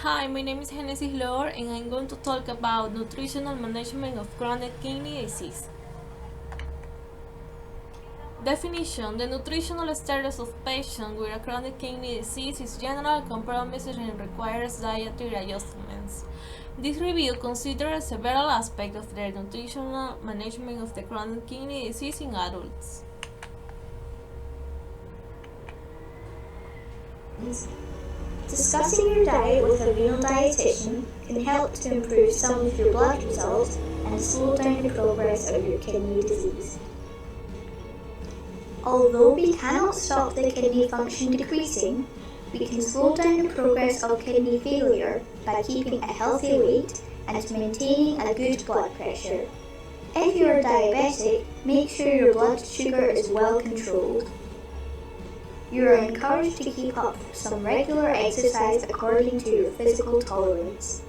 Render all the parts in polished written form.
Hi, my name is Genesis Lore and I'm going to talk about nutritional management of chronic kidney disease. Definition: the nutritional status of patients with a chronic kidney disease is general compromises and requires dietary adjustments. This review considers several aspects of the nutritional management of the chronic kidney disease in adults. Discussing your diet with a renal dietitian can help to improve some of your blood results and slow down the progress of your kidney disease. Although we cannot stop the kidney function decreasing, we can slow down the progress of kidney failure by keeping a healthy weight and maintaining a good blood pressure. If you are diabetic, make sure your blood sugar is well controlled. You are encouraged to keep up some regular exercise according to your physical tolerance.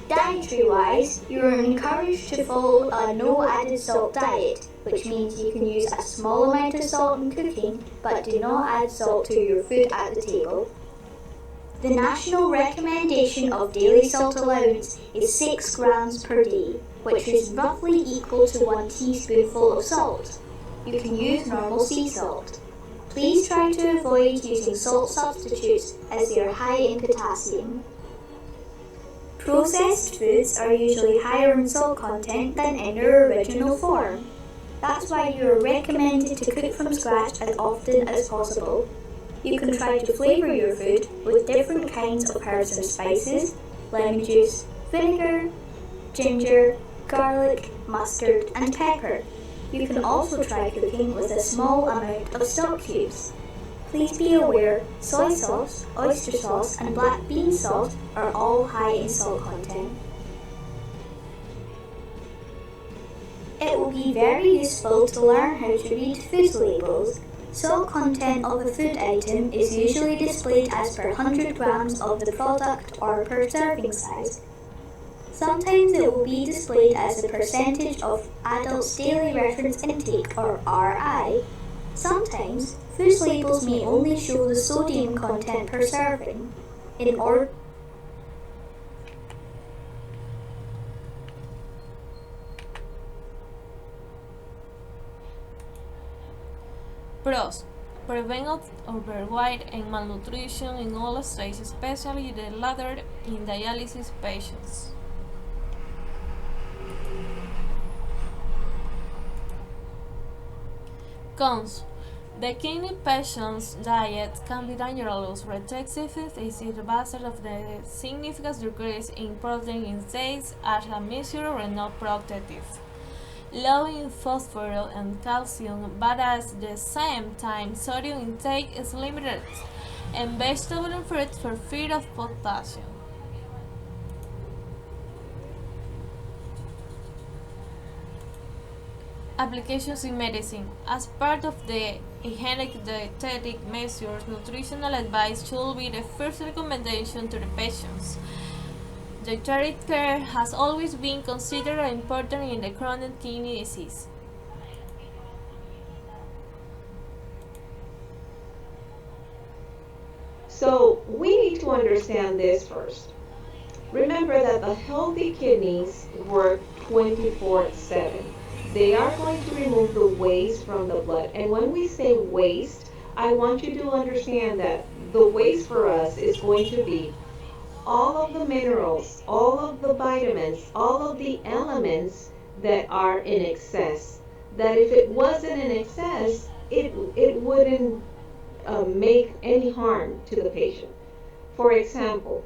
Dietary-wise, you are encouraged to follow a no added salt diet, which means you can use a small amount of salt in cooking, but do not add salt to your food at the table. The national recommendation of daily salt allowance is 6 grams per day, which is roughly equal to 1 teaspoonful of salt. You can use normal sea salt. Please try to avoid using salt substitutes as they are high in potassium. Processed foods are usually higher in salt content than in their original form. That's why you are recommended to cook from scratch as often as possible. You can try to flavour your food with different kinds of herbs and spices, lemon juice, vinegar, ginger, garlic, mustard and pepper. You can also try cooking with a small amount of stock cubes. Please be aware, soy sauce, oyster sauce and black bean sauce are all high in salt content. It will be very useful to learn how to read food labels. Salt content of a food item is usually displayed as per 100 grams of the product or per serving size. Sometimes it will be displayed as a percentage of adults' daily reference intake or RI. Sometimes, food labels may only show the sodium content per serving. In order Pros: prevent overweight and malnutrition in all stages, especially the latter in dialysis patients. Cons: the kidney patient's diet can be dangerous. Restrictive is the basis of the significant decrease in protein intake as a measure renal protective. Low in phosphorus and calcium, but at the same time sodium intake is limited, and vegetable and fruit for feed of potassium. Applications in medicine. As part of the hygienic dietetic measures, nutritional advice should be the first recommendation to the patients. Dietary care has always been considered important in the chronic kidney disease. So we need to understand this first. Remember that the healthy kidneys work 24/7. They are going to remove the waste from the blood. And when we say waste, I want you to understand that the waste for us is going to be all of the minerals, all of the vitamins, all of the elements that are in excess. That if it wasn't in excess, it wouldn't make any harm to the patient. For example,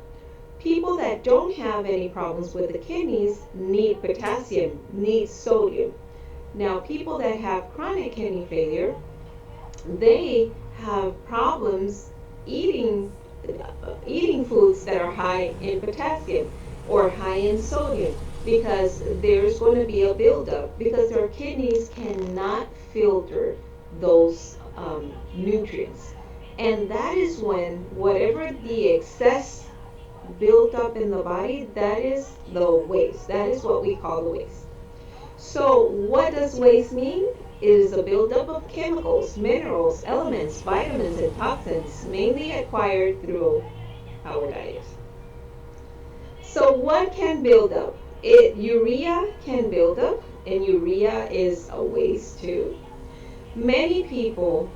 people that don't have any problems with the kidneys need potassium, need sodium. Now, people that have chronic kidney failure, they have problems eating eating foods that are high in potassium or high in sodium because there's going to be a buildup because their kidneys cannot filter those nutrients. And that is when whatever the excess built up in the body, that is the waste. That is what we call the waste. So, what does waste mean? It is a buildup of chemicals, minerals, elements, vitamins, and toxins, mainly acquired through our diet. So what can build up? Urea can build up, and urea is a waste too. Many people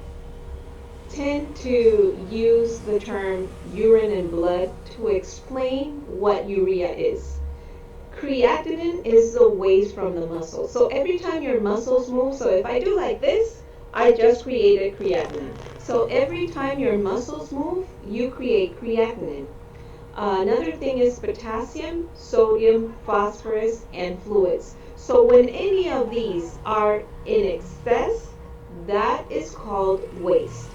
tend to use the term urine and blood to explain what urea is. Creatinine is the waste from the muscle. So every time your muscles move, so if I do like this, I just created creatinine. So every time your muscles move, you create creatinine. Another thing is potassium, sodium, phosphorus, and fluids. So when any of these are in excess, that is called waste.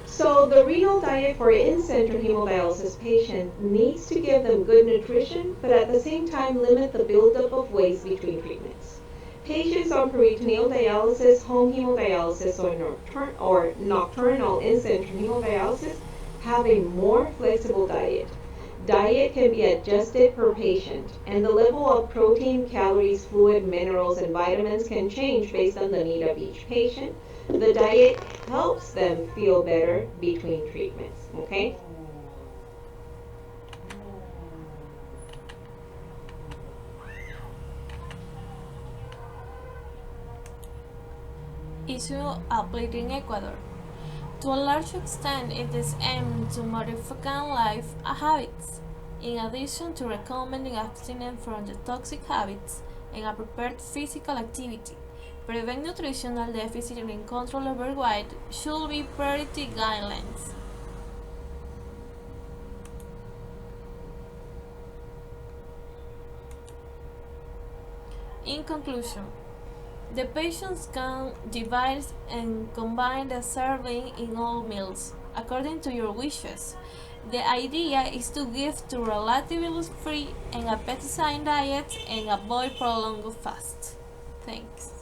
So the renal diet for in-center hemodialysis patients needs to give them good nutrition, but at the same time limit the buildup of waste between treatments. Patients on peritoneal dialysis, home hemodialysis, or nocturnal in-center hemodialysis have a more flexible diet. Diet can be adjusted per patient, and the level of protein, calories, fluid, minerals, and vitamins can change based on the need of each patient. The diet helps them feel better between treatments, okay? Issue applied in Ecuador. To a large extent, it is aimed to modify life habits, in addition to recommending abstinence from the toxic habits and a prepared physical activity. Prevent nutritional deficit and control over weight should be priority guidelines. In conclusion, the patients can divide and combine the serving in all meals according to your wishes. The idea is to give to relatively free and appetizing diets and avoid prolonged fast. Thanks.